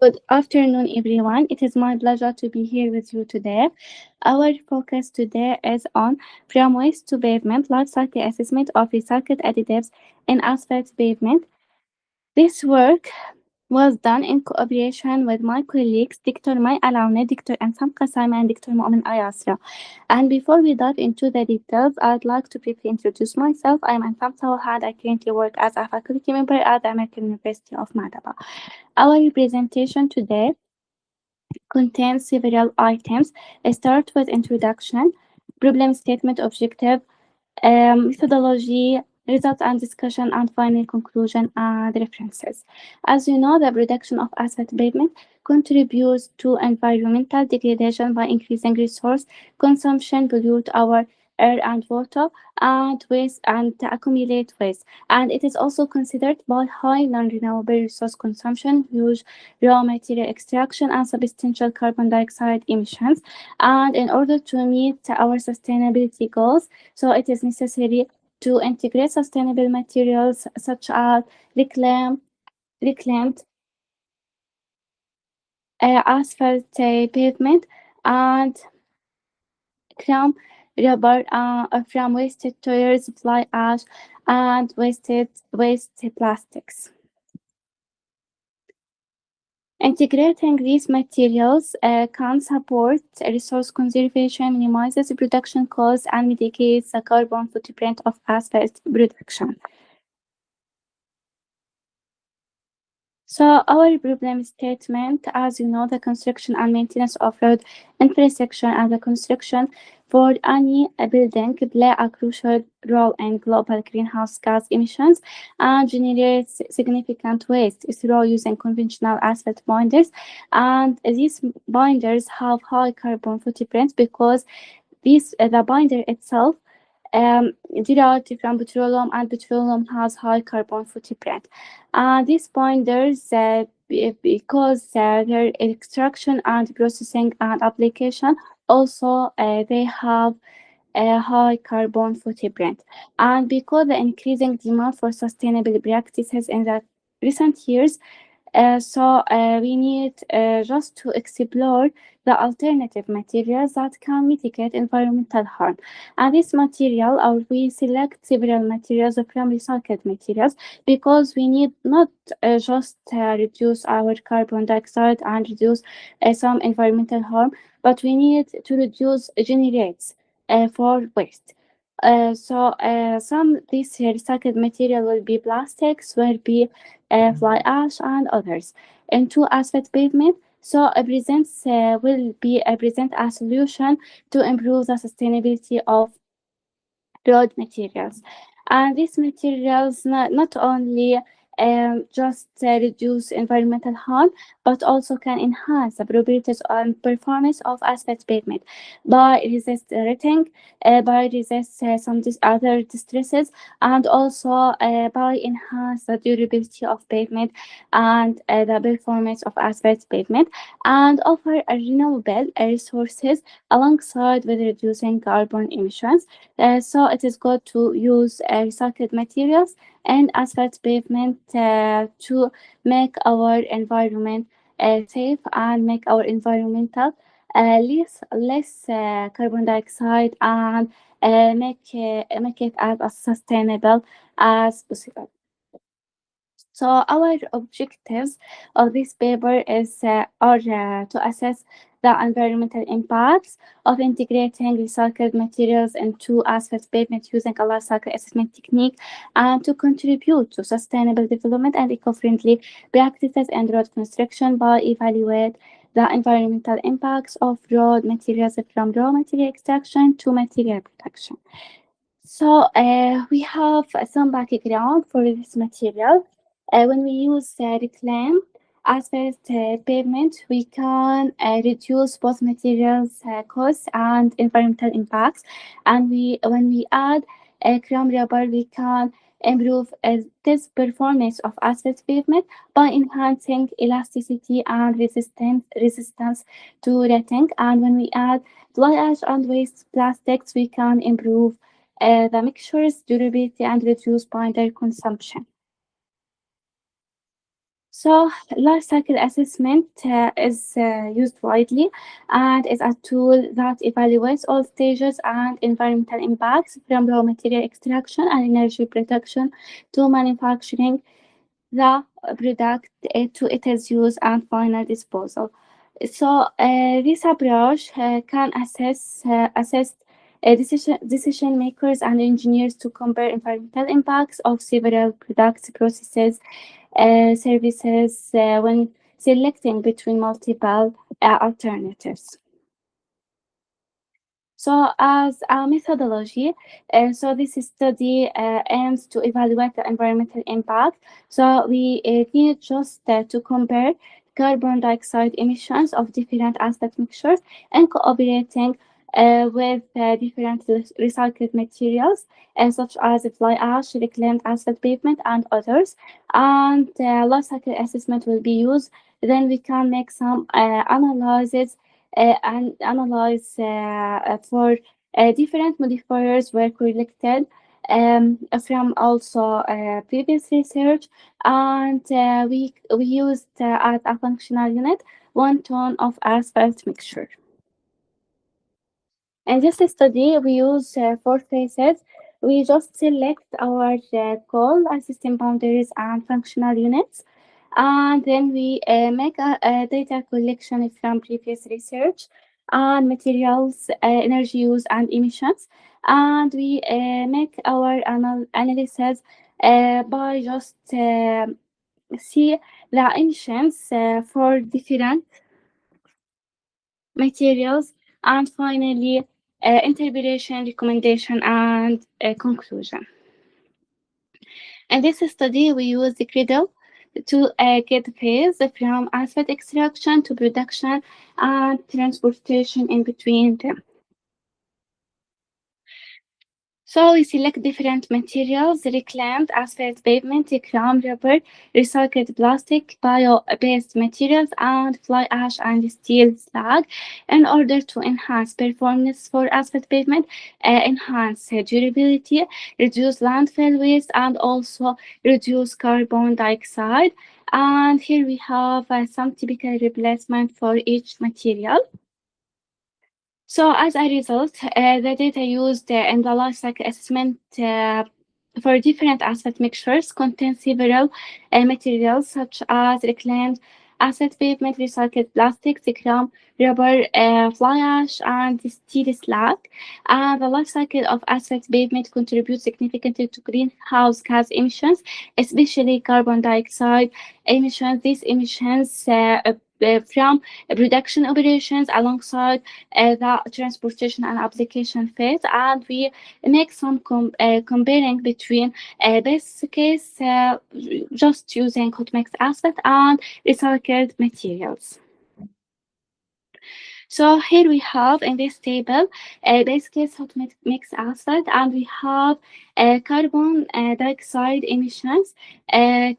Good afternoon, everyone. It is my pleasure to be here with you today. Our focus today is on from waste to pavement life cycle assessment of recycled additives in asphalt pavement. This work was done in cooperation with my colleagues, Dr. May Alawneh, Dr. Ansam, Qsymah, and Dr. Mu'min Ayasra. And before we dive into the details, I'd like to briefly introduce myself. I'm Ansam Sawalha, and I currently work as a faculty member at the American University of Madaba. Our presentation today contains several items. Start with introduction, problem statement, objective, methodology, results and discussion, and final conclusion and references. As you know, the production of asphalt pavement contributes to environmental degradation by increasing resource consumption, pollute our air and water, and waste and accumulate waste. And it is also considered by high non-renewable resource consumption, huge raw material extraction, and substantial carbon dioxide emissions. And in order to meet our sustainability goals, so it is necessary to integrate sustainable materials such as reclaimed asphalt pavement and crumb rubber from wasted tires, fly ash, and waste plastics. Integrating these materials can support resource conservation, minimizes production costs, and mitigates the carbon footprint of asphalt production. So our problem statement, as you know, the construction and maintenance of road infrastructure and the construction for any building play a crucial role in global greenhouse gas emissions and generates significant waste through using conventional asphalt binders. And these binders have high carbon footprints because the binder itself derived from petroleum, and petroleum has high carbon footprint. These binders, because their extraction and processing and application, also they have a high carbon footprint. And because the increasing demand for sustainable practices in the recent years, we need just to explore the alternative materials that can mitigate environmental harm. And this material, or we select several materials from recycled materials because we need not just reduce our carbon dioxide and reduce some environmental harm, but we need to reduce generates for waste. Some these recycled material will be plastics, will be fly ash, and others. Into asphalt pavement, so will be present a solution to improve the sustainability of road materials. And these materials not only just reduce environmental harm, but also can enhance the properties and performance of asphalt pavement by resist rotting, by resist some other distresses, and also by enhance the durability of pavement and the performance of asphalt pavement, and offer a renewable resources alongside with reducing carbon emissions. So it is good to use recycled materials and asphalt pavement to make our environment safe and make our environmental less carbon dioxide, and make it as sustainable as possible. So our objectives of this paper are to assess the environmental impacts of integrating recycled materials into asphalt pavement using a life cycle assessment technique, and to contribute to sustainable development and eco-friendly practices in road construction by evaluate the environmental impacts of road materials from raw material extraction to material production. So we have some background for this material. When we use reclaimed asphalt pavement, we can reduce both materials costs and environmental impacts. And when we add crumb rubber, we can improve this performance of asphalt pavement by enhancing elasticity and resistance to rotting. And when we add fly ash and waste plastics, we can improve the mixture's durability and reduce binder consumption. So, life cycle assessment is used widely and is a tool that evaluates all stages and environmental impacts from raw material extraction and energy production to manufacturing the product to its use and final disposal. So, this approach can assist decision makers and engineers to compare environmental impacts of several products, processes, services when selecting between multiple alternatives. So, as a methodology, this study aims to evaluate the environmental impact. So, we need just to compare carbon dioxide emissions of different asphalt mixtures and cooperating with different recycled materials, such as fly ash, reclaimed asphalt pavement, and others. And life cycle assessment will be used. Then we can make some analysis and analyze for different modifiers were collected from also previous research, and we used at a functional unit 1 ton of asphalt mixture. In this study, we use 4 phases. We just select our goal, system boundaries, and functional units, and then we make a data collection from previous research on materials, energy use, and emissions, and we make our analysis by just see the emissions for different materials, and finally interpretation, recommendation, and conclusion. In this study, we use the cradle to get phase from asphalt extraction to production and transportation in between them. So we select different materials: reclaimed asphalt pavement, chrome rubber, recycled plastic, bio-based materials, and fly ash and steel slag in order to enhance performance for asphalt pavement, enhance durability, reduce landfill waste, and also reduce carbon dioxide. And here we have some typical replacement for each material. So as a result, the data used in the life cycle assessment for different asphalt mixtures contain several materials such as reclaimed asphalt pavement, recycled plastics, chrome, rubber, fly ash, and steel slag. The life cycle of asphalt pavement contributes significantly to greenhouse gas emissions, especially carbon dioxide emissions. These emissions from production operations alongside the transportation and application phase, and we make some comparing between best case just using hot mix asphalt and recycled materials. So here we have in this table base case hot mix asphalt, and we have carbon dioxide emissions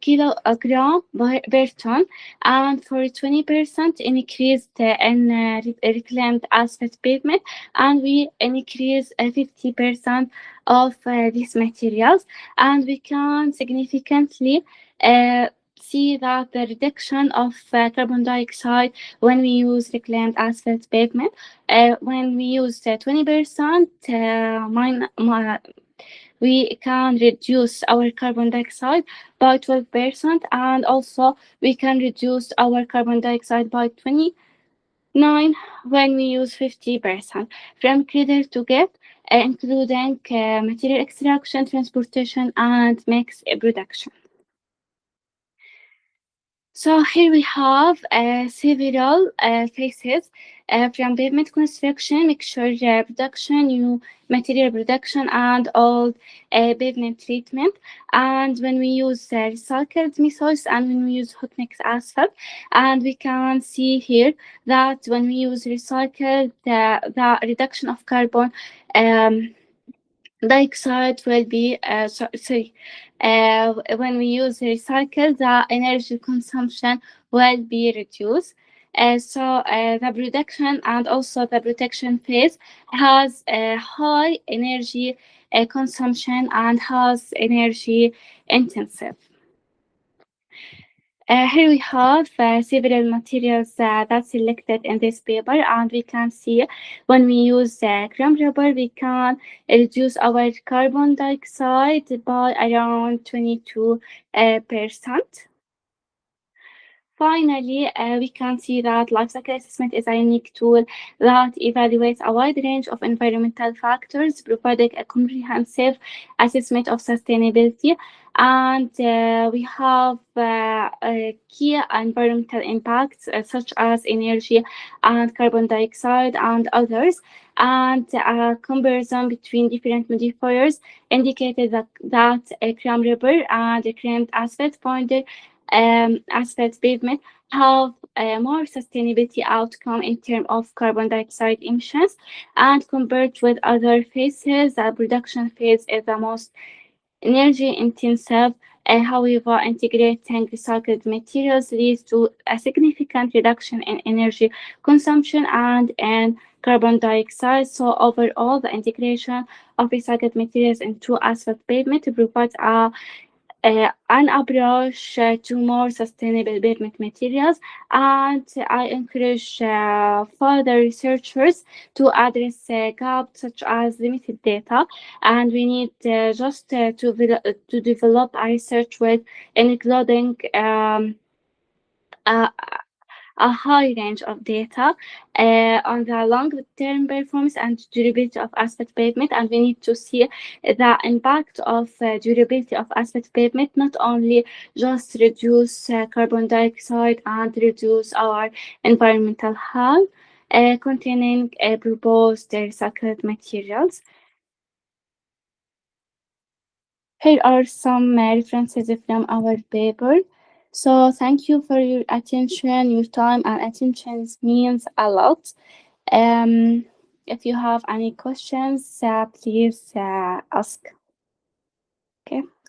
kilogram per ton, and for 20% increased in reclaimed asphalt pavement, and we increase 50% of these materials, and we can significantly see that the reduction of carbon dioxide when we use reclaimed asphalt pavement. When we use 20%, we can reduce our carbon dioxide by 12%, and also we can reduce our carbon dioxide by 29 when we use 50% from cradle to gate, including material extraction, transportation, and mix production. So here we have several phases from pavement construction, mixture production, new material production, and old pavement treatment. And when we use recycled methods and when we use hot mix asphalt, and we can see here that when we use recycled, the reduction of carbon dioxide will be when we use recycle, the energy consumption will be reduced. The production and also the protection phase has a high energy consumption and has energy intensive. Here we have several materials that's selected in this paper, and we can see when we use crumb rubber, we can reduce our carbon dioxide by around 22%. Finally, we can see that life cycle assessment is a unique tool that evaluates a wide range of environmental factors, providing a comprehensive assessment of sustainability. And we have key environmental impacts such as energy and carbon dioxide and others. And a comparison between different modifiers indicated that a crumb rubber and a creamed asphalt pointed asphalt pavement have a more sustainability outcome in terms of carbon dioxide emissions, and compared with other phases, the production phase is the most energy intensive. However, integrating recycled materials leads to a significant reduction in energy consumption and in carbon dioxide. So overall, the integration of recycled materials into asphalt pavement provides an approach to more sustainable pavement materials, and I encourage further researchers to address gaps such as limited data, and we need just to develop a research with including a a high range of data on the long-term performance and durability of asphalt pavement, and we need to see the impact of durability of asphalt pavement, not only just reduce carbon dioxide and reduce our environmental harm containing proposed recycled materials. Here are some references from our paper. So thank you for your attention, your time and attention means a lot. If you have any questions, please ask. Okay.